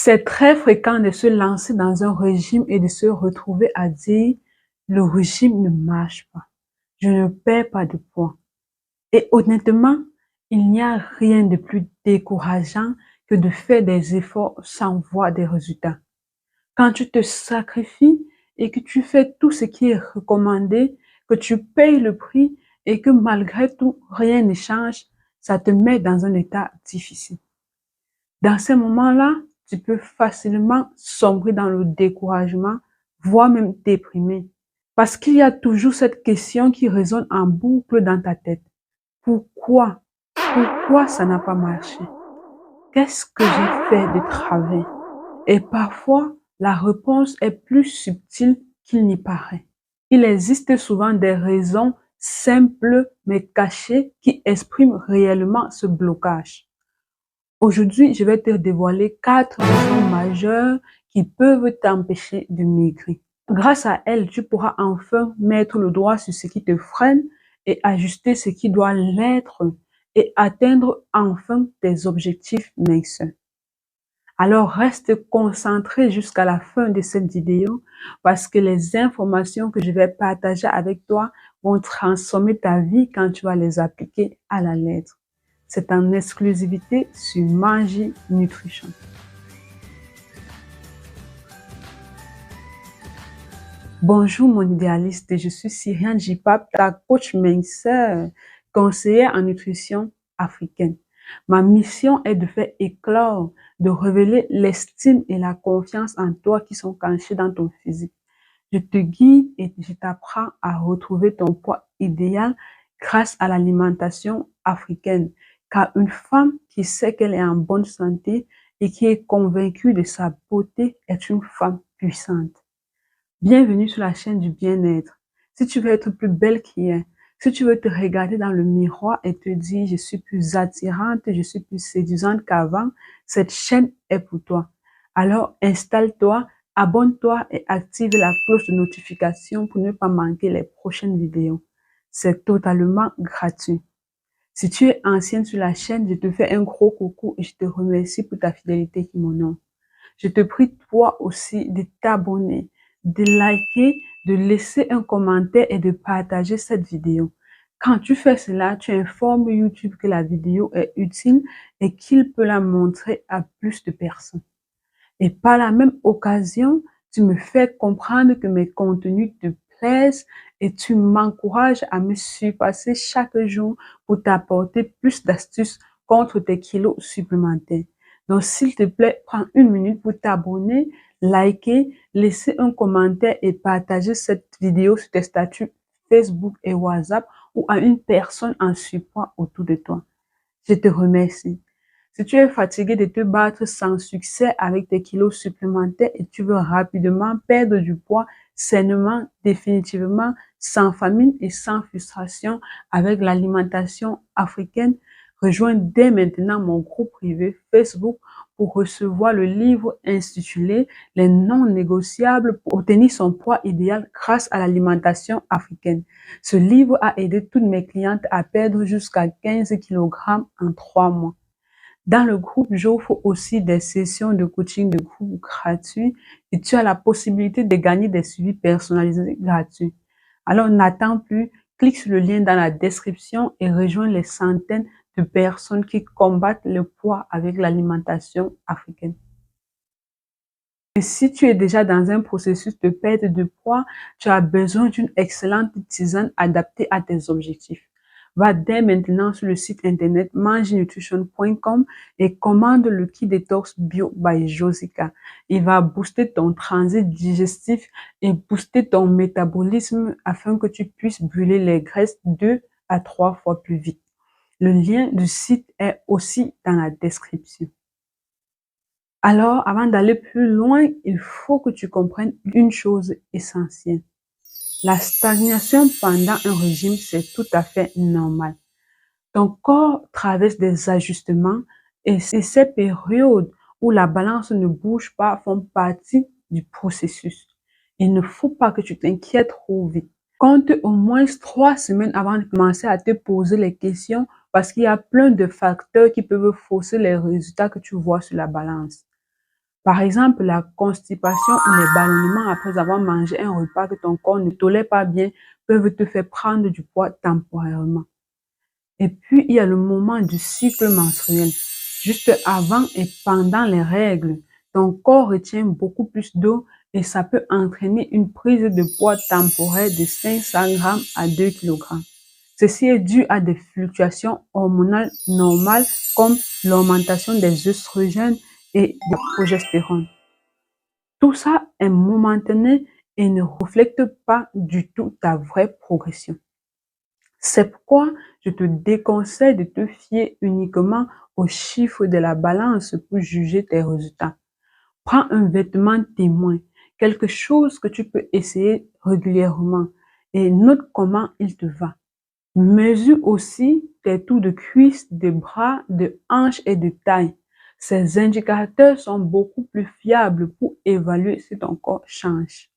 C'est très fréquent de se lancer dans un régime et de se retrouver à dire: «Le régime ne marche pas, je ne perds pas de poids». Et honnêtement, il n'y a rien de plus décourageant que de faire des efforts sans voir des résultats. Quand tu te sacrifies et que tu fais tout ce qui est recommandé, que tu payes le prix et que malgré tout, rien ne change, ça te met dans un état difficile. Dans ces moments-là, tu peux facilement sombrer dans le découragement, voire même déprimer. Parce qu'il y a toujours cette question qui résonne en boucle dans ta tête. Pourquoi? Pourquoi ça n'a pas marché? Qu'est-ce que j'ai fait de travers? Et parfois, la réponse est plus subtile qu'il n'y paraît. Il existe souvent des raisons simples mais cachées qui expriment réellement ce blocage. Aujourd'hui, je vais te dévoiler 4 raisons majeures qui peuvent t'empêcher de maigrir. Grâce à elles, tu pourras enfin mettre le doigt sur ce qui te freine et ajuster ce qui doit l'être et atteindre enfin tes objectifs minceurs. Alors reste concentré jusqu'à la fin de cette vidéo parce que les informations que je vais partager avec toi vont transformer ta vie quand tu vas les appliquer à la lettre. C'est en exclusivité sur Magie Nutrition. Bonjour mon idéaliste, je suis Cyriane Jipap, ta coach minceur, conseillère en nutrition africaine. Ma mission est de faire éclore, de révéler l'estime et la confiance en toi qui sont cachées dans ton physique. Je te guide et je t'apprends à retrouver ton poids idéal grâce à l'alimentation africaine. Car une femme qui sait qu'elle est en bonne santé et qui est convaincue de sa beauté est une femme puissante. Bienvenue sur la chaîne du bien-être. Si tu veux être plus belle qu'hier, si tu veux te regarder dans le miroir et te dire je suis plus attirante, je suis plus séduisante qu'avant, cette chaîne est pour toi. Alors installe-toi, abonne-toi et active la cloche de notification pour ne pas manquer les prochaines vidéos. C'est totalement gratuit. Si tu es ancienne sur la chaîne, je te fais un gros coucou et je te remercie pour ta fidélité qui m'honore. Je te prie toi aussi de t'abonner, de liker, de laisser un commentaire et de partager cette vidéo. Quand tu fais cela, tu informes YouTube que la vidéo est utile et qu'il peut la montrer à plus de personnes. Et par la même occasion, tu me fais comprendre que mes contenus te plaisent et tu m'encourages à me surpasser chaque jour pour t'apporter plus d'astuces contre tes kilos supplémentaires. Donc, s'il te plaît, prends une minute pour t'abonner, liker, laisser un commentaire et partager cette vidéo sur tes statuts Facebook et WhatsApp ou à une personne en surpoids autour de toi. Je te remercie. Si tu es fatigué de te battre sans succès avec tes kilos supplémentaires et tu veux rapidement perdre du poids sainement, définitivement, sans famine et sans frustration avec l'alimentation africaine, rejoins dès maintenant mon groupe privé Facebook pour recevoir le livre intitulé Les non négociables pour obtenir son poids idéal grâce à l'alimentation africaine. Ce livre a aidé toutes mes clientes à perdre jusqu'à 15 kg en 3 mois. Dans le groupe, j'offre aussi des sessions de coaching de groupe gratuits et tu as la possibilité de gagner des suivis personnalisés gratuits. Alors, n'attends plus, clique sur le lien dans la description et rejoins les centaines de personnes qui combattent le poids avec l'alimentation africaine. Et si tu es déjà dans un processus de perte de poids, tu as besoin d'une excellente tisane adaptée à tes objectifs. Va dès maintenant sur le site internet mangenutrition.com et commande le kit détox bio by Josica. Il va booster ton transit digestif et booster ton métabolisme afin que tu puisses brûler les graisses 2 à 3 fois plus vite. Le lien du site est aussi dans la description. Alors, avant d'aller plus loin, il faut que tu comprennes une chose essentielle. La stagnation pendant un régime, c'est tout à fait normal. Ton corps traverse des ajustements et ces périodes où la balance ne bouge pas font partie du processus. Il ne faut pas que tu t'inquiètes trop vite. Compte au moins 3 semaines avant de commencer à te poser les questions parce qu'il y a plein de facteurs qui peuvent fausser les résultats que tu vois sur la balance. Par exemple, la constipation ou les ballonnements après avoir mangé un repas que ton corps ne tolère pas bien peuvent te faire prendre du poids temporairement. Et puis, il y a le moment du cycle menstruel. Juste avant et pendant les règles, ton corps retient beaucoup plus d'eau et ça peut entraîner une prise de poids temporaire de 500 grammes à 2 kg. Ceci est dû à des fluctuations hormonales normales comme l'augmentation des œstrogènes et de la progestérone. Tout ça est momentané et ne reflète pas du tout ta vraie progression. C'est pourquoi je te déconseille de te fier uniquement aux chiffres de la balance pour juger tes résultats. Prends un vêtement témoin, quelque chose que tu peux essayer régulièrement et note comment il te va. Mesure aussi tes tours de cuisse, de bras, de hanches et de taille. Ces indicateurs sont beaucoup plus fiables pour évaluer si ton corps change.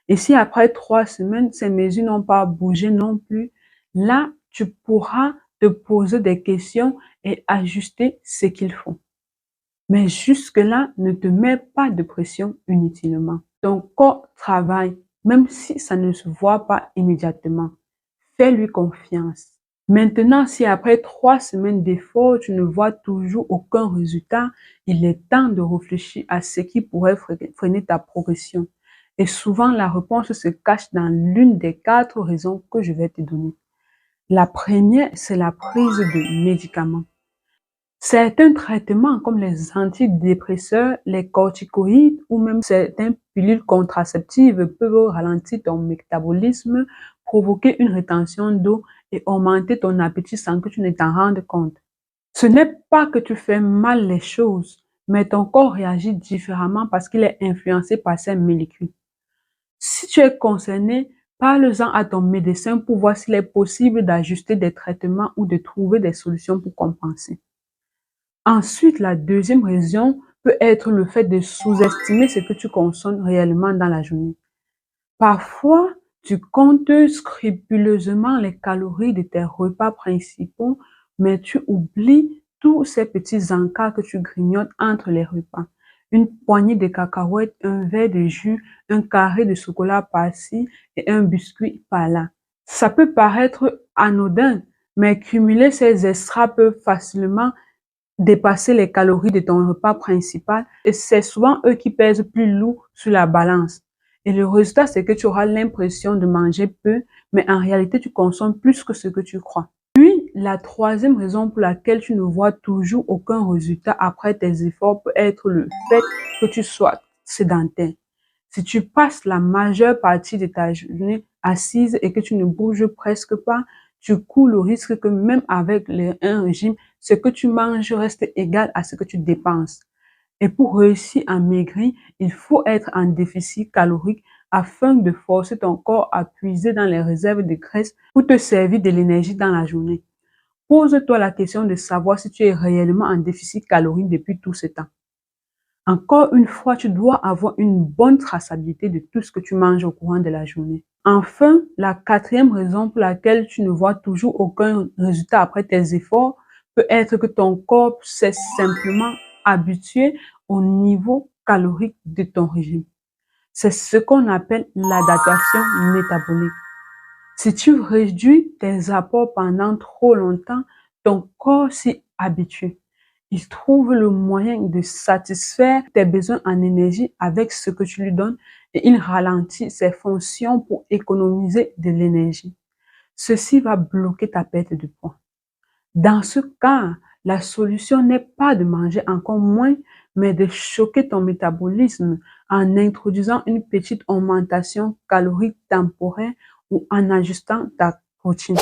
Et si après 3 semaines, ces mesures n'ont pas bougé non plus, là, tu pourras te poser des questions et ajuster ce qu'il faut. Mais jusque-là, ne te mets pas de pression inutilement. Ton corps travaille, même si ça ne se voit pas immédiatement. Fais-lui confiance. Maintenant, si après 3 semaines d'efforts, tu ne vois toujours aucun résultat, il est temps de réfléchir à ce qui pourrait freiner ta progression. Et souvent, la réponse se cache dans l'une des 4 raisons que je vais te donner. La première, c'est la prise de médicaments. Certains traitements comme les antidépresseurs, les corticoïdes ou même certaines pilules contraceptives peuvent ralentir ton métabolisme, provoquer une rétention d'eau et augmenter ton appétit sans que tu ne t'en rendes compte. Ce n'est pas que tu fais mal les choses, mais ton corps réagit différemment parce qu'il est influencé par ces molécules. Si tu es concerné, parle-en à ton médecin pour voir s'il est possible d'ajuster des traitements ou de trouver des solutions pour compenser. Ensuite, la deuxième raison peut être le fait de sous-estimer ce que tu consommes réellement dans la journée. Parfois, tu comptes scrupuleusement les calories de tes repas principaux, mais tu oublies tous ces petits encas que tu grignotes entre les repas. Une poignée de cacahuètes, un verre de jus, un carré de chocolat par-ci et un biscuit par-là. Ça peut paraître anodin, mais cumuler ces extras peut facilement dépasser les calories de ton repas principal et c'est souvent eux qui pèsent plus lourd sur la balance. Et le résultat, c'est que tu auras l'impression de manger peu, mais en réalité, tu consommes plus que ce que tu crois. Puis, la troisième raison pour laquelle tu ne vois toujours aucun résultat après tes efforts peut être le fait que tu sois sédentaire. Si tu passes la majeure partie de ta journée assise et que tu ne bouges presque pas, tu cours le risque que même avec un régime, ce que tu manges reste égal à ce que tu dépenses. Et pour réussir à maigrir, il faut être en déficit calorique afin de forcer ton corps à puiser dans les réserves de graisse pour te servir de l'énergie dans la journée. Pose-toi la question de savoir si tu es réellement en déficit calorique depuis tout ce temps. Encore une fois, tu dois avoir une bonne traçabilité de tout ce que tu manges au courant de la journée. Enfin, la quatrième raison pour laquelle tu ne vois toujours aucun résultat après tes efforts peut être que ton corps s'est simplement habitué au niveau calorique de ton régime. C'est ce qu'on appelle l'adaptation métabolique. Si tu réduis tes apports pendant trop longtemps, ton corps s'y habitue. Il trouve le moyen de satisfaire tes besoins en énergie avec ce que tu lui donnes et il ralentit ses fonctions pour économiser de l'énergie. Ceci va bloquer ta perte de poids. Dans ce cas, la solution n'est pas de manger encore moins, mais de choquer ton métabolisme en introduisant une petite augmentation calorique temporaire ou en ajustant ta routine.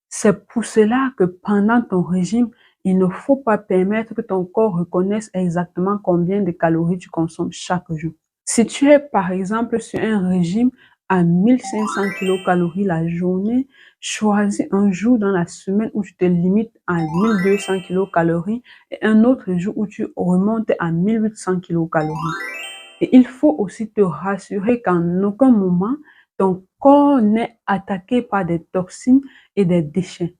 C'est pour cela que pendant ton régime, il ne faut pas permettre que ton corps reconnaisse exactement combien de calories tu consommes chaque jour. Si tu es par exemple sur un régime à 1500 kilocalories la journée, choisis un jour dans la semaine où tu te limites à 1200 kilocalories et un autre jour où tu remontes à 1800 kilocalories. Et il faut aussi te rassurer qu'en aucun moment, ton corps n'est attaqué par des toxines et des déchets.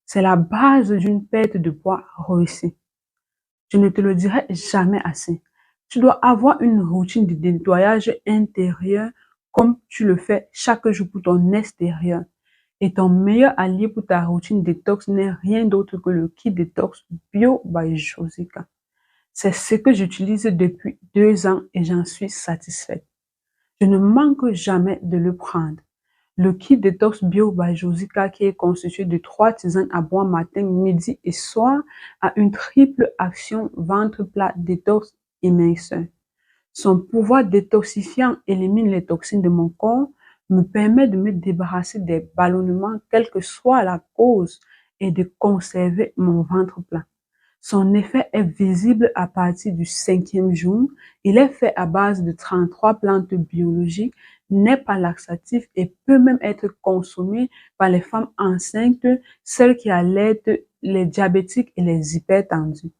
C'est la base d'une perte de poids réussie. Je ne te le dirai jamais assez. Tu dois avoir une routine de nettoyage intérieur comme tu le fais chaque jour pour ton extérieur. Et ton meilleur allié pour ta routine détox n'est rien d'autre que le kit détox Bio by Josica. C'est ce que j'utilise depuis 2 ans et j'en suis satisfaite. Je ne manque jamais de le prendre. Le kit détox Bio by Josica, qui est constitué de 3 tisanes à boire matin, midi et soir, a une triple action ventre plat détox et minceur. Son pouvoir détoxifiant élimine les toxines de mon corps, me permet de me débarrasser des ballonnements, quelle que soit la cause, et de conserver mon ventre plat. Son effet est visible à partir du 5e jour. Il est fait à base de 33 plantes biologiques, n'est pas laxatif et peut même être consommé par les femmes enceintes, celles qui allaitent, les diabétiques et les hypertendus.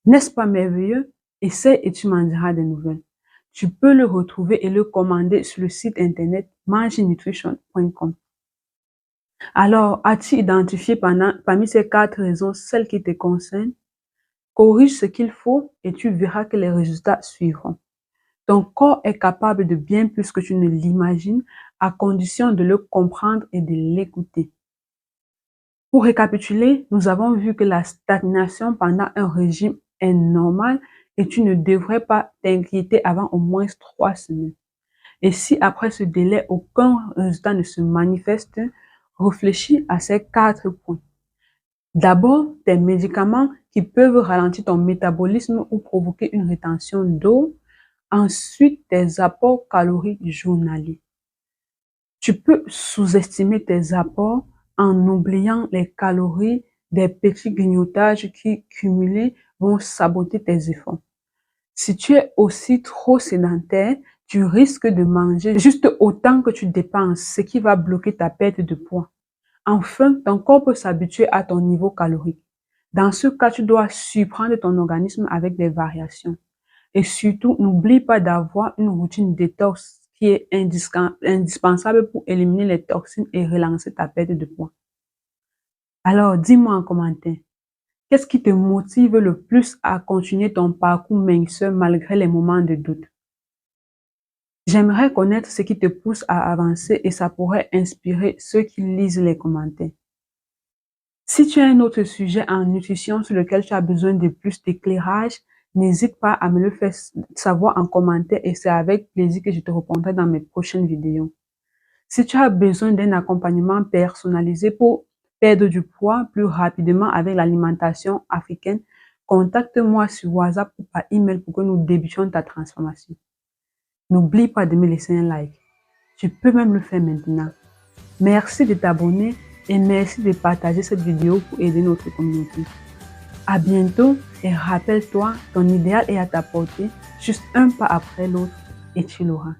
N'est-ce pas merveilleux? Essaie et tu m'en diras des nouvelles. Tu peux le retrouver et le commander sur le site internet mangenutrition.com. Alors, as-tu identifié parmi ces 4 raisons celles qui te concernent? Corrige ce qu'il faut et tu verras que les résultats suivront. Ton corps est capable de bien plus que tu ne l'imagines, à condition de le comprendre et de l'écouter. Pour récapituler, nous avons vu que la stagnation pendant un régime est normale et tu ne devrais pas t'inquiéter avant au moins 3 semaines. Et si après ce délai, aucun résultat ne se manifeste, réfléchis à ces 4 points. D'abord, tes médicaments qui peuvent ralentir ton métabolisme ou provoquer une rétention d'eau. Ensuite, tes apports caloriques journaliers. Tu peux sous-estimer tes apports en oubliant les calories des petits grignotages qui, cumulés, vont saboter tes efforts. Si tu es aussi trop sédentaire, tu risques de manger juste autant que tu dépenses, ce qui va bloquer ta perte de poids. Enfin, ton corps peut s'habituer à ton niveau calorique. Dans ce cas, tu dois surprendre ton organisme avec des variations. Et surtout, n'oublie pas d'avoir une routine détox qui est indispensable pour éliminer les toxines et relancer ta perte de poids. Alors, dis-moi en commentaire, qu'est-ce qui te motive le plus à continuer ton parcours minceur malgré les moments de doute? J'aimerais connaître ce qui te pousse à avancer et ça pourrait inspirer ceux qui lisent les commentaires. Si tu as un autre sujet en nutrition sur lequel tu as besoin de plus d'éclairage, n'hésite pas à me le faire savoir en commentaire et c'est avec plaisir que je te répondrai dans mes prochaines vidéos. Si tu as besoin d'un accompagnement personnalisé pour perdre du poids plus rapidement avec l'alimentation africaine, contacte-moi sur WhatsApp ou par email pour que nous débutions ta transformation. N'oublie pas de me laisser un like. Tu peux même le faire maintenant. Merci de t'abonner et merci de partager cette vidéo pour aider notre communauté. À bientôt et rappelle-toi, ton idéal est à ta portée, juste un pas après l'autre et tu l'auras.